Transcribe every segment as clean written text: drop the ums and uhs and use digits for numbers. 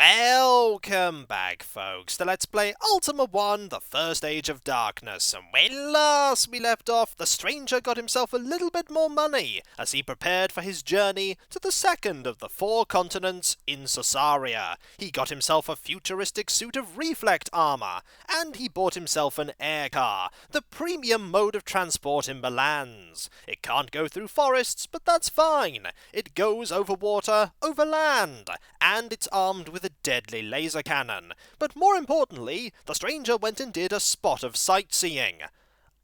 Welcome back, folks, to Let's Play Ultima 1, the First Age of Darkness, and when last we left off, the stranger got himself a little bit more money as he prepared for his journey to the second of the 4 continents in Sosaria. He got himself a futuristic suit of reflect armor, and he bought himself an air car, the premium mode of transport in Milan's. It can't go through forests, but that's fine. It goes over water, over land, and it's armed with a deadly laser cannon. But more importantly, the stranger went and did a spot of sightseeing.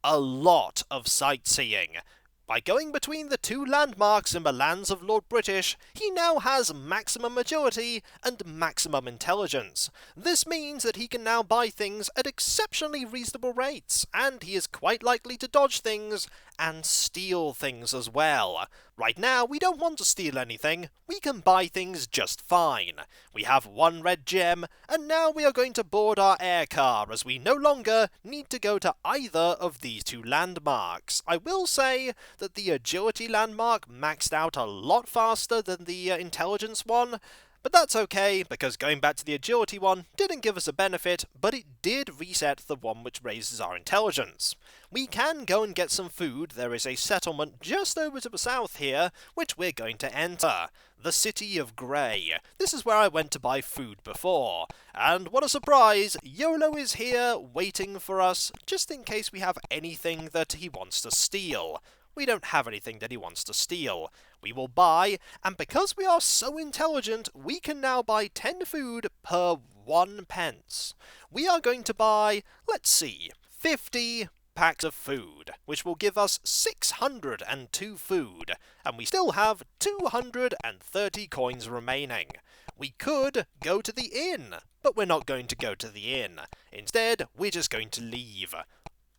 A lot of sightseeing. By going between the 2 landmarks in the lands of Lord British, he now has maximum agility and maximum intelligence. This means that he can now buy things at exceptionally reasonable rates, and he is quite likely to dodge things and steal things as well. Right now, we don't want to steal anything. We can buy things just fine. We have 1 red gem, and now we are going to board our air car, as we no longer need to go to either of these 2 landmarks. I will say that the agility landmark maxed out a lot faster than the intelligence one, but that's okay, because going back to the agility one didn't give us a benefit, but it did reset the one which raises our intelligence. We can go and get some food. There is a settlement just over to the south here, which we're going to enter. The City of Grey. This is where I went to buy food before. And what a surprise! YOLO is here, waiting for us, just in case we have anything that he wants to steal. We don't have anything that he wants to steal. We will buy, and because we are so intelligent, we can now buy 10 food per 1 pence. We are going to buy, let's see, 50 packs of food, which will give us 602 food, and we still have 230 coins remaining. We could go to the inn, but we're not going to go to the inn. Instead, we're just going to leave.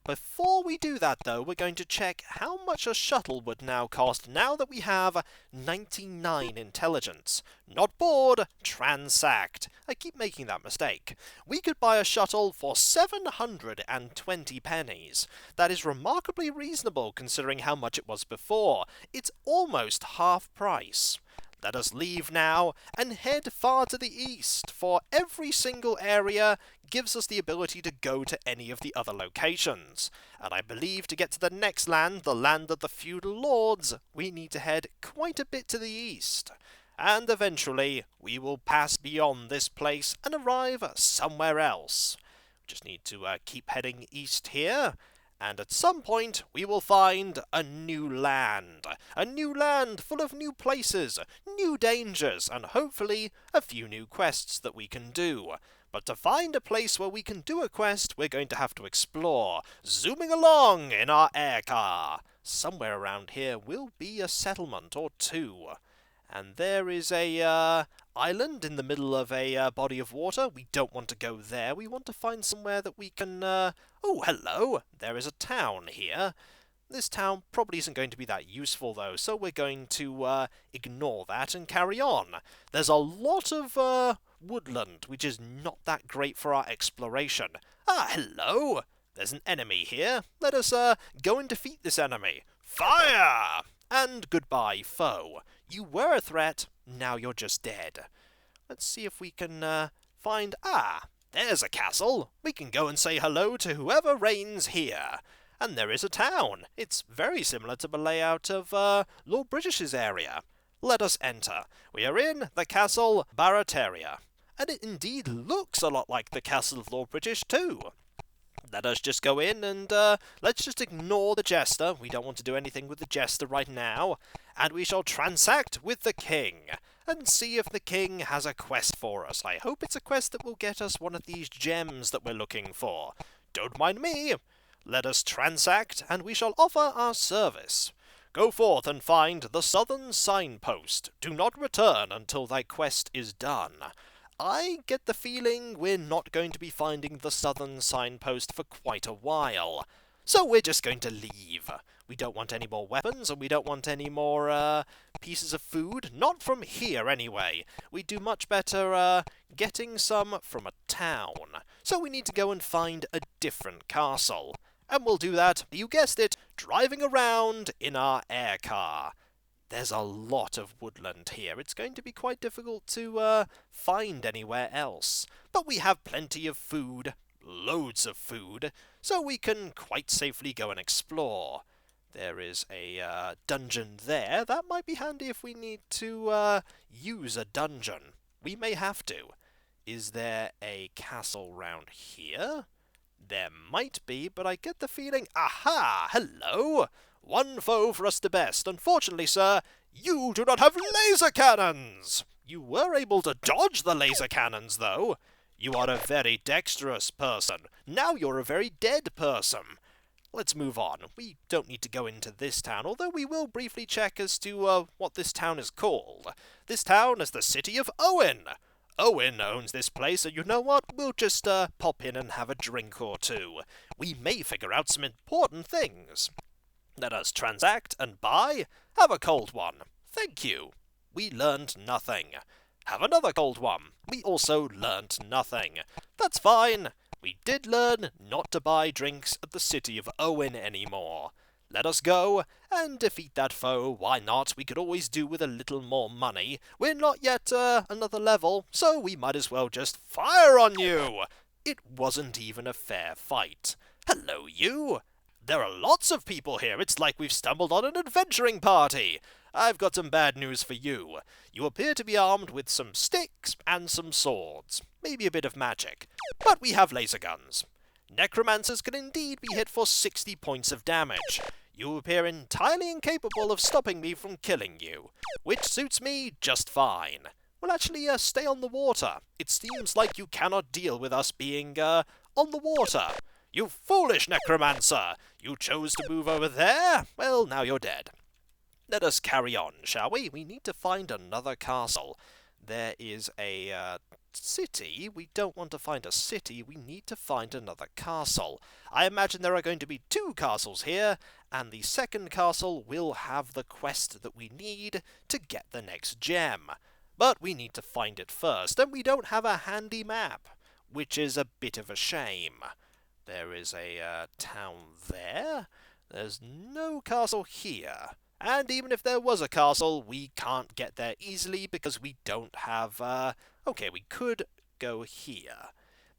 Before we do that, though, we're going to check how much a shuttle would now cost now that we have 99 intelligence. Not board, transact. I keep making that mistake. We could buy a shuttle for 720 pennies. That is remarkably reasonable considering how much it was before. It's almost half price. Let us leave now and head far to the east, for every single area gives us the ability to go to any of the other locations. And I believe to get to the next land, the land of the Feudal Lords, we need to head quite a bit to the east. And eventually, we will pass beyond this place and arrive somewhere else. Just need to keep heading east here. And at some point, we will find a new land. A new land full of new places, new dangers, and hopefully a few new quests that we can do. But to find a place where we can do a quest, we're going to have to explore, zooming along in our air car. Somewhere around here will be a settlement or 2. And there is a island in the middle of a body of water. We don't want to go there. We want to find somewhere that we can... Oh, hello! There is a town here. This town probably isn't going to be that useful, though, so we're going to ignore that and carry on. There's a lot of woodland, which is not that great for our exploration. Ah, hello! There's an enemy here. Let us go and defeat this enemy. Fire! And goodbye, foe. You were a threat, now you're just dead. Let's see if we can find... Ah, there's a castle. We can go and say hello to whoever reigns here. And there is a town. It's very similar to the layout of Lord British's area. Let us enter. We are in the castle Barataria. And it indeed looks a lot like the castle of Lord British too. Let us just go in and let's just ignore the jester. We don't want to do anything with the jester right now. And we shall transact with the king and see if the king has a quest for us. I hope it's a quest that will get us one of these gems that we're looking for. Don't mind me. Let us transact and we shall offer our service. Go forth and find the southern signpost. Do not return until thy quest is done. I get the feeling we're not going to be finding the southern signpost for quite a while. So we're just going to leave. We don't want any more weapons, and we don't want any more pieces of food. Not from here, anyway. We do much better getting some from a town. So we need to go and find a different castle. And we'll do that, you guessed it, driving around in our air car. There's a lot of woodland here. It's going to be quite difficult to find anywhere else. But we have plenty of food, loads of food, so we can quite safely go and explore. There is a dungeon there. That might be handy if we need to use a dungeon. We may have to. Is there a castle round here? There might be, but I get the feeling... Aha! Hello! One foe for us to best. Unfortunately, sir, you do not have laser cannons! You were able to dodge the laser cannons, though. You are a very dexterous person. Now you're a very dead person. Let's move on. We don't need to go into this town, although we will briefly check as to what this town is called. This town is the city of Owen. Owen owns this place, so you know what? We'll just pop in and have a drink or two. We may figure out some important things. Let us transact and buy. Have a cold one. Thank you. We learned nothing. Have another cold one. We also learned nothing. That's fine. We did learn not to buy drinks at the city of Owen anymore. Let us go and defeat that foe. Why not? We could always do with a little more money. We're not yet another level, so we might as well just fire on you. It wasn't even a fair fight. Hello, you. There are lots of people here. It's like we've stumbled on an adventuring party. I've got some bad news for you. You appear to be armed with some sticks and some swords. Maybe a bit of magic. But we have laser guns. Necromancers can indeed be hit for 60 points of damage. You appear entirely incapable of stopping me from killing you, which suits me just fine. We'll actually stay on the water. It seems like you cannot deal with us being on the water. You foolish necromancer! You chose to move over there? Well, now you're dead. Let us carry on, shall we? We need to find another castle. There is a city. We don't want to find a city. We need to find another castle. I imagine there are going to be 2 castles here, and the second castle will have the quest that we need to get the next gem. But we need to find it first, and we don't have a handy map, which is a bit of a shame. There is a town there. There's no castle here. And even if there was a castle, we can't get there easily because we don't have... Okay, we could go here.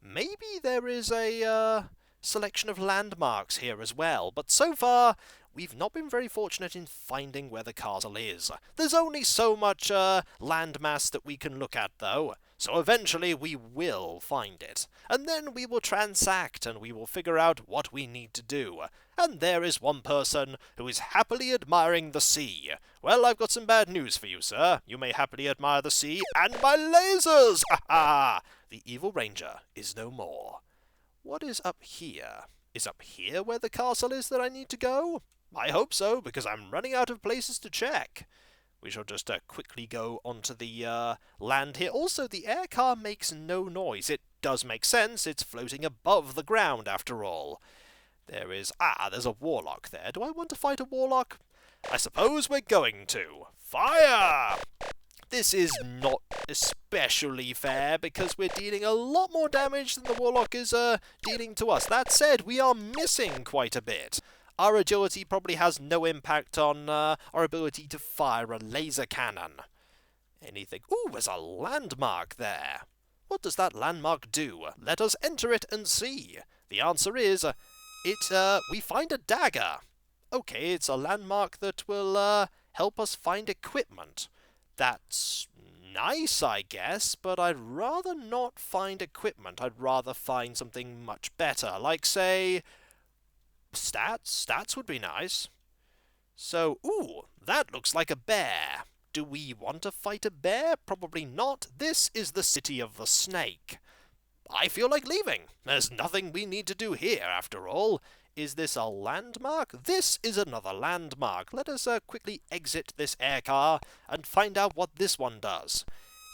Maybe there is a selection of landmarks here as well, but so far we've not been very fortunate in finding where the castle is. There's only so much landmass that we can look at, though, so eventually we will find it. And then we will transact and we will figure out what we need to do. And there is one person who is happily admiring the sea. Well, I've got some bad news for you, sir. You may happily admire the sea and my lasers! Ha ha! The evil ranger is no more. What is up here? Is up here where the castle is that I need to go? I hope so, because I'm running out of places to check. We shall just quickly go onto the land here. Also, the air car makes no noise. It does make sense. It's floating above the ground, after all. There is... there's a warlock there. Do I want to fight a warlock? I suppose we're going to. Fire! This is not especially fair, because we're dealing a lot more damage than the warlock is dealing to us. That said, we are missing quite a bit. Our agility probably has no impact on our ability to fire a laser cannon. Anything... Ooh, there's a landmark there. What does that landmark do? Let us enter it and see. The answer is... we find a dagger. Okay, it's a landmark that will help us find equipment. That's nice, I guess, but I'd rather not find equipment. I'd rather find something much better, like, say, stats. Stats would be nice. So, ooh, that looks like a bear. Do we want to fight a bear? Probably not. This is the city of the snake. I feel like leaving. There's nothing we need to do here, after all. Is this a landmark? This is another landmark. Let us quickly exit this air car and find out what this one does.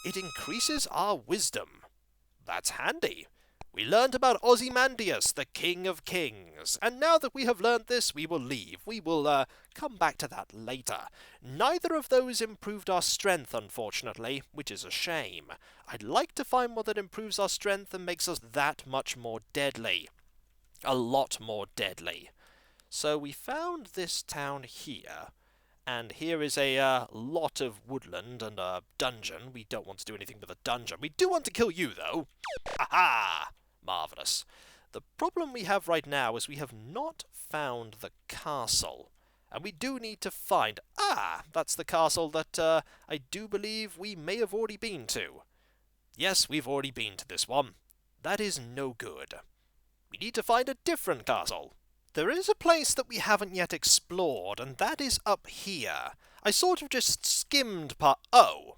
It increases our wisdom. That's handy. We learned about Ozymandias, the King of Kings, and now that we have learned this, we will leave. We will come back to that later. Neither of those improved our strength, unfortunately, which is a shame. I'd like to find one that improves our strength and makes us that much more deadly. A lot more deadly. So we found this town here, And here is a lot of woodland and a dungeon. We don't want to do anything with a dungeon. We do want to kill you, though. Aha! Marvellous. The problem we have right now is we have not found the castle. And we do need to find... Ah! That's the castle that I do believe we may have already been to. Yes, we've already been to this one. That is no good. We need to find a different castle. There is a place that we haven't yet explored, and that is up here. I sort of just skimmed Oh!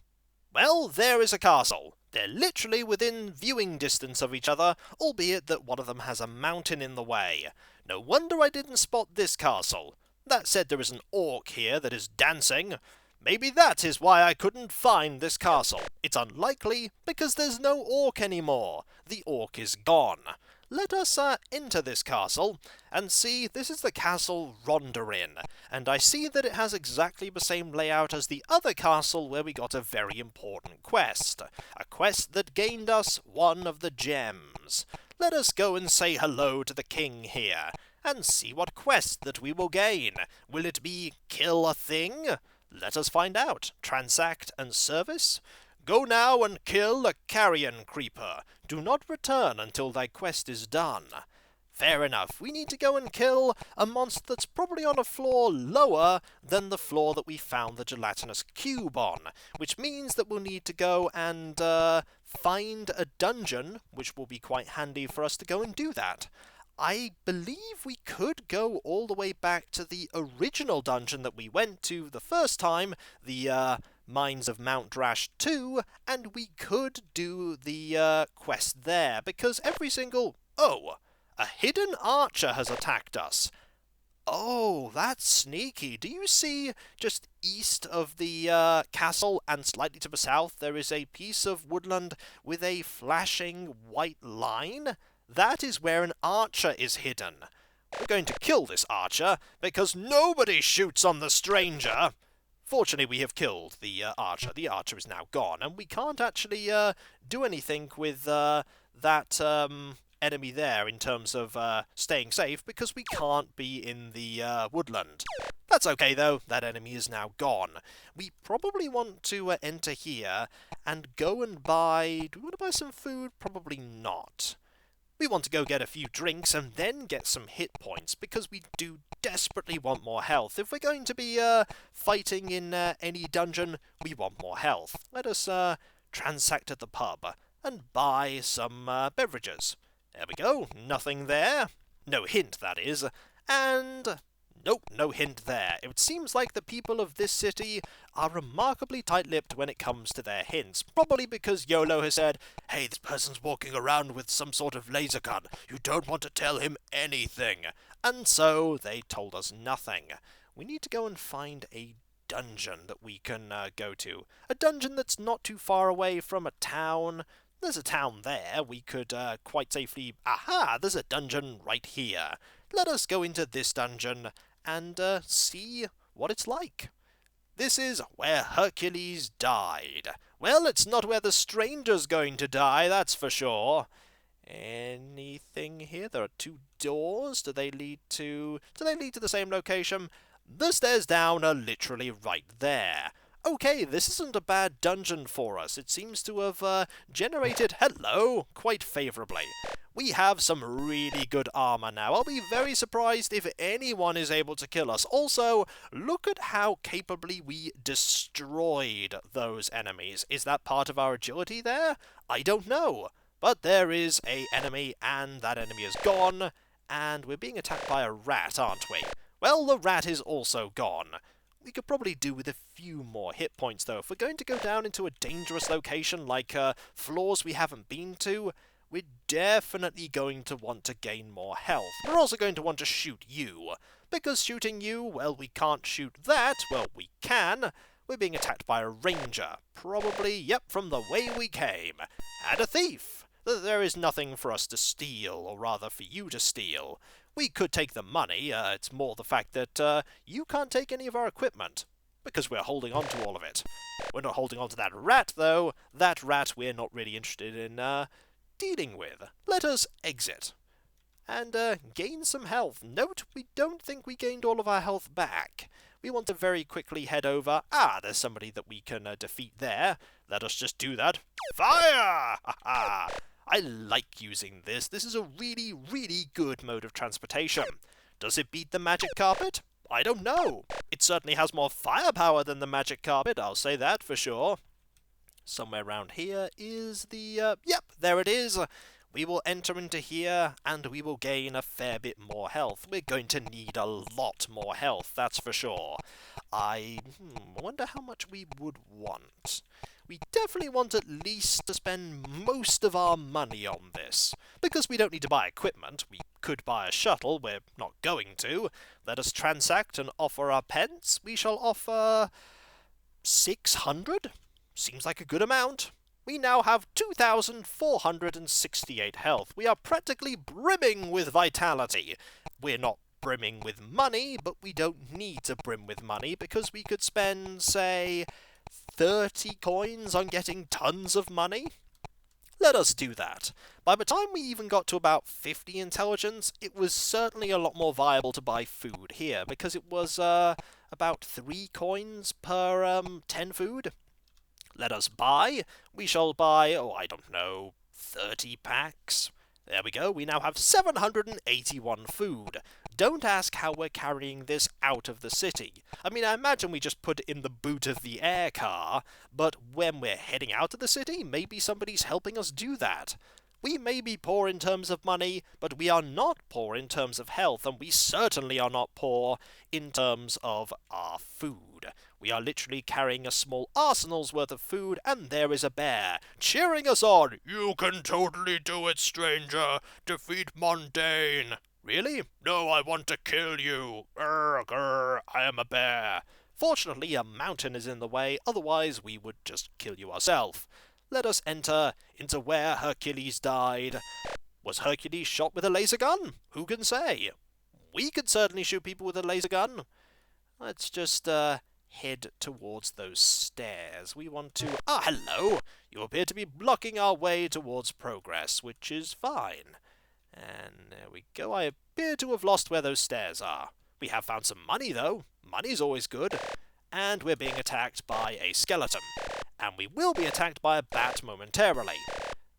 Well, there is a castle. They're literally within viewing distance of each other, albeit that one of them has a mountain in the way. No wonder I didn't spot this castle. That said, there is an orc here that is dancing. Maybe that is why I couldn't find this castle. It's unlikely, because there's no orc anymore. The orc is gone. Let us enter this castle, and see, this is the castle Rondarin, and I see that it has exactly the same layout as the other castle where we got a very important quest. A quest that gained us one of the gems. Let us go and say hello to the king here, and see what quest that we will gain. Will it be kill a thing? Let us find out. Transact and service? Go now and kill a carrion creeper. Do not return until thy quest is done. Fair enough. We need to go and kill a monster that's probably on a floor lower than the floor that we found the gelatinous cube on, which means that we'll need to go and find a dungeon, which will be quite handy for us to go and do that. I believe we could go all the way back to the original dungeon that we went to the first time, the Mines of Mount Drash 2, and we could do the quest there, because every single... Oh! A hidden archer has attacked us. Oh, that's sneaky. Do you see just east of the castle and slightly to the south there is a piece of woodland with a flashing white line? That is where an archer is hidden. We're going to kill this archer, because nobody shoots on the stranger. Fortunately, we have killed the archer. The archer is now gone, and we can't actually do anything with that enemy there in terms of staying safe, because we can't be in the woodland. That's okay, though. That enemy is now gone. We probably want to enter here and go and buy... Do we want to buy some food? Probably not. We want to go get a few drinks and then get some hit points, because we do desperately want more health. If we're going to be fighting in any dungeon, we want more health. Let us transact at the pub and buy some beverages. There we go. Nothing there. No hint, that is. And... Nope, no hint there. It seems like the people of this city are remarkably tight-lipped when it comes to their hints. Probably because YOLO has said, hey, this person's walking around with some sort of laser gun. You don't want to tell him anything. And so they told us nothing. We need to go and find a dungeon that we can go to. A dungeon that's not too far away from a town. There's a town there. We could quite safely... Aha! There's a dungeon right here. Let us go into this dungeon and see what it's like. This is where Hercules died. Well, it's not where the stranger's going to die, that's for sure. Anything here? There are two doors. Do they lead to the same location? The stairs down are literally right there. Okay, this isn't a bad dungeon for us. It seems to have generated, hello, quite favourably. We have some really good armour now. I'll be very surprised if anyone is able to kill us. Also, look at how capably we destroyed those enemies. Is that part of our agility there? I don't know. But there is an enemy, and that enemy is gone. And we're being attacked by a rat, aren't we? Well, the rat is also gone. We could probably do with a few more hit points, though. If we're going to go down into a dangerous location like floors we haven't been to, we're definitely going to want to gain more health. We're also going to want to shoot you. Because shooting you, well, we can't shoot that. Well, we can. We're being attacked by a ranger. Probably, yep, from the way we came. And a thief. There is nothing for us to steal, or rather for you to steal. We could take the money, it's more the fact that you can't take any of our equipment, because we're holding on to all of it. We're not holding on to that rat, though. That rat we're not really interested in dealing with. Let us exit, and gain some health. Note, we don't think we gained all of our health back. we want to very quickly head over. Ah, there's somebody that we can defeat there. Let us just do that. Fire! Ha ha! I like using this. This is a really, really good mode of transportation. Does it beat the magic carpet? I don't know. It certainly has more firepower than the magic carpet, I'll say that for sure. Somewhere around here is the... yep, there it is. We will enter into here, and we will gain a fair bit more health. We're going to need a lot more health, that's for sure. I wonder how much we would want. We definitely want at least to spend most of our money on this. Because we don't need to buy equipment. We could buy a shuttle. We're not going to. Let us transact and offer our pence. We shall offer 600? Seems like a good amount. We now have 2,468 health. We are practically brimming with vitality. We're not brimming with money, but we don't need to brim with money because we could spend, say, 30 coins on getting tons of money. Let us do that. By the time we even got to about 50 intelligence, it was certainly a lot more viable to buy food here, because it was about 3 coins per 10 food. Let us buy. We shall buy, oh, I don't know, 30 packs. There we go. We now have 781 food. Don't ask how we're carrying this out of the city. I mean, I imagine we just put it in the boot of the air car, but when we're heading out of the city, maybe somebody's helping us do that. We may be poor in terms of money, but we are not poor in terms of health, and we certainly are not poor in terms of our food. We are literally carrying a small arsenal's worth of food, and there is a bear, cheering us on. You can totally do it, stranger. Defeat Mundane. Really? No, I want to kill you. Grr, I am a bear. Fortunately, a mountain is in the way, otherwise we would just kill you ourselves. Let us enter into where Hercules died. Was Hercules shot with a laser gun? Who can say? We could certainly shoot people with a laser gun. Let's just head towards those stairs. We want to... Ah, hello! You appear to be blocking our way towards progress, which is fine. And there we go. I appear to have lost where those stairs are. We have found some money, though. Money's always good. And we're being attacked by a skeleton. And we will be attacked by a bat momentarily.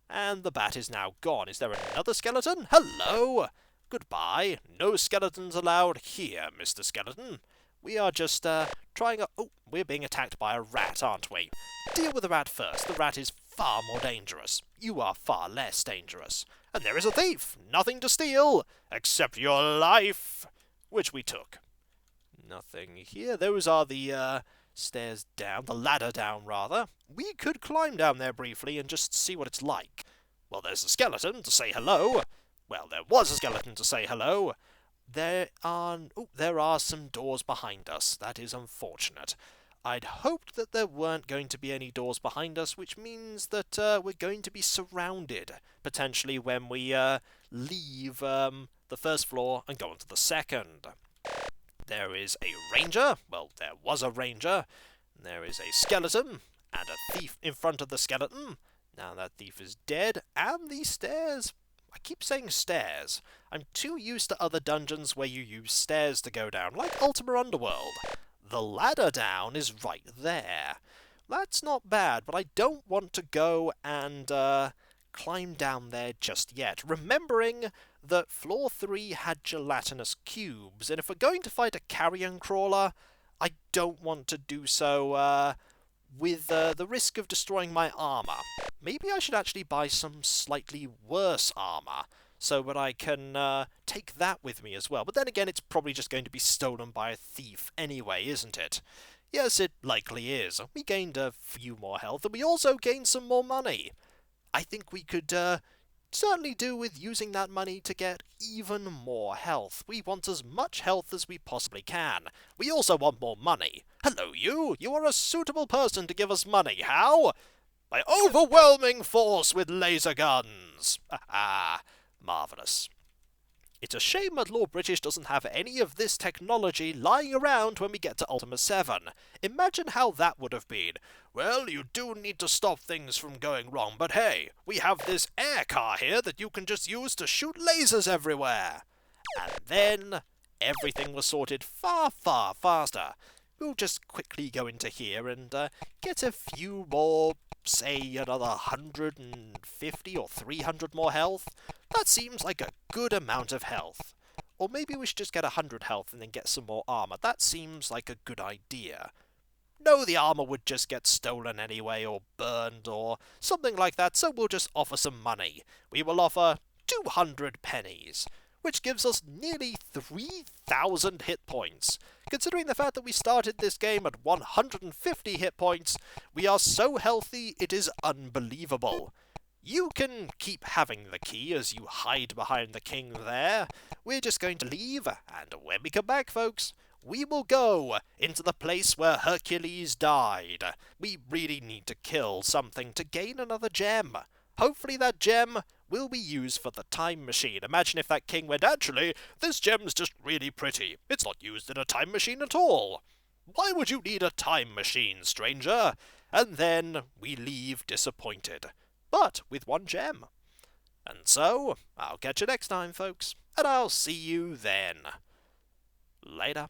And the bat is now gone. Is there another skeleton? Hello! Goodbye. No skeletons allowed here, Mr. Skeleton. We are just trying a... Oh, we're being attacked by a rat, aren't we? Deal with the rat first. The rat is far more dangerous. You are far less dangerous. And there is a thief. Nothing to steal, except your life, which we took. Nothing here. Those are the stairs down, the ladder down, rather. We could climb down there briefly and just see what it's like. Well, there's a skeleton to say hello. Well, there was a skeleton to say hello. There are some doors behind us. That is unfortunate. I'd hoped that there weren't going to be any doors behind us, which means that we're going to be surrounded, potentially, when we leave the first floor and go on to the second. There is a ranger. Well, there was a ranger. There is a skeleton and a thief in front of the skeleton. Now that thief is dead, and these stairs... I keep saying stairs. I'm too used to other dungeons where you use stairs to go down, like Ultima Underworld. The ladder down is right there. That's not bad, but I don't want to go and climb down there just yet, remembering that floor 3 had gelatinous cubes, and if we're going to fight a carrion crawler, I don't want to do so with the risk of destroying my armour. Maybe I should actually buy some slightly worse armour, so that I can take that with me as well. But then again, it's probably just going to be stolen by a thief anyway, isn't it? Yes, it likely is. We gained a few more health, and we also gained some more money. I think we could certainly do with using that money to get even more health. We want as much health as we possibly can. We also want more money. Hello, you! You are a suitable person to give us money. How? By overwhelming force with laser guns! Ha! Marvellous. It's a shame that Lord British doesn't have any of this technology lying around when we get to Ultima 7. Imagine how that would have been. Well, you do need to stop things from going wrong, but hey, we have this air car here that you can just use to shoot lasers everywhere. And then everything was sorted far, far faster. we'll just quickly go into here and get a few more, say another 150 or 300 more health. That seems like a good amount of health. Or maybe we should just get 100 health and then get some more armor. That seems like a good idea. No, the armor would just get stolen anyway, or burned, or something like that, so we'll just offer some money. We will offer 200 pennies, which gives us nearly 3,000 hit points. Considering the fact that we started this game at 150 hit points, we are so healthy it is unbelievable. You can keep having the key as you hide behind the king there. We're just going to leave, and when we come back, folks, we will go into the place where Hercules died. We really need to kill something to gain another gem. Hopefully that gem will be used for the time machine. Imagine if that king went, actually, this gem's just really pretty. It's not used in a time machine at all. Why would you need a time machine, stranger? And then we leave disappointed, but with one gem. And so, I'll catch you next time, folks, and I'll see you then. Later.